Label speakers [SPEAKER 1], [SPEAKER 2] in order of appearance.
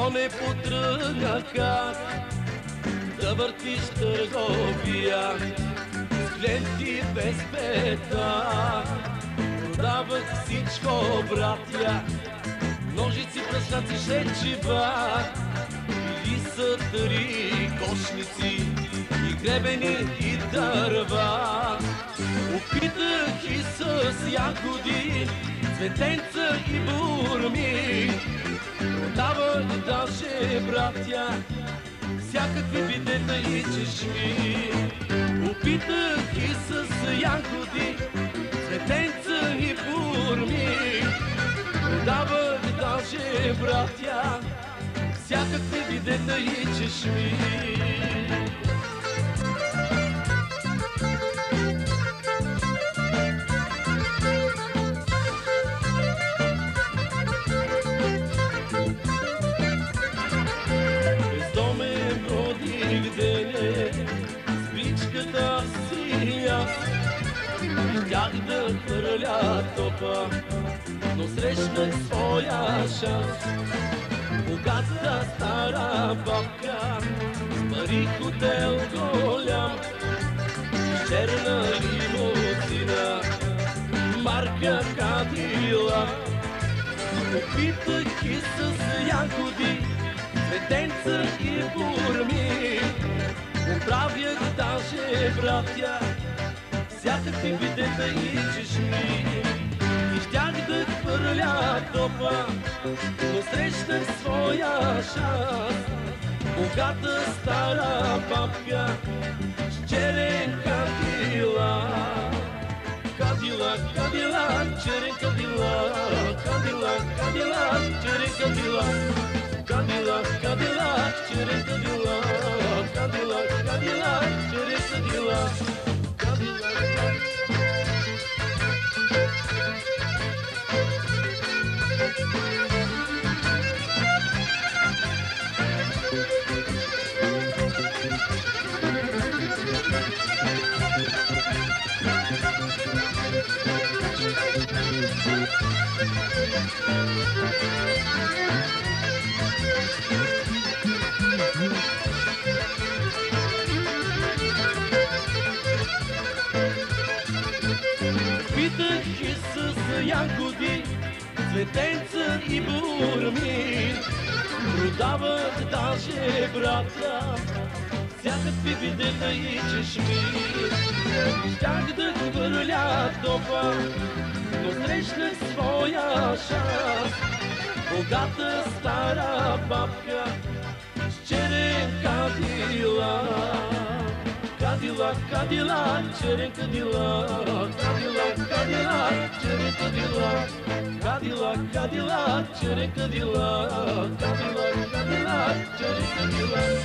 [SPEAKER 1] Що не потръгна как да въртиш търговия с клиенти без пета. Продавах всичко, братя, ножици, пръсняци, шечива и сатъри, кошници и гребени и дърва. Опитах и с ягоди, цветенца и бурми. Продавах даже, братя, всякакви бидета и чешми. Опитах и с ягоди, цветенца и бурми. Продавах даже, братя, всякакви бидета и чешми. Бездомен бродих дене с бричката си аз. Щях да хвърля топа, но срещнах своя шанс. Богата стара бабка с пари, хотел голям, черна лимузина, марка Кадилак. Опитах и с ягоди, цветенца и бурми. Оправях даже, братя, всякакви бидета и чешми. И щях да хвърля топа, но срещнах своя шанс. Богата стара бабка с черен Кадилак. Кадилак, Кадилак, черен Кадилак. Кадилак, Кадилак, черен Кадилак. Кадилак, Кадилак, черен Кадилак. Кадилак, Кадилак, черен Кадилак. Питах и с ягоди, цветенца и бурми. Продавах даже, братя, всякакви бидета и чешми. Щях да хвърля топа, но срещнах своя шанс. Богата стара бабка с черен Кадилак. Кадилак, Кадилак, черен Кадилак. Кадилак, Кадилак, черен Кадилак. Кадилак, Кадилак, черен Кадилак. Кадилак, Кадилак, черен Кадилак.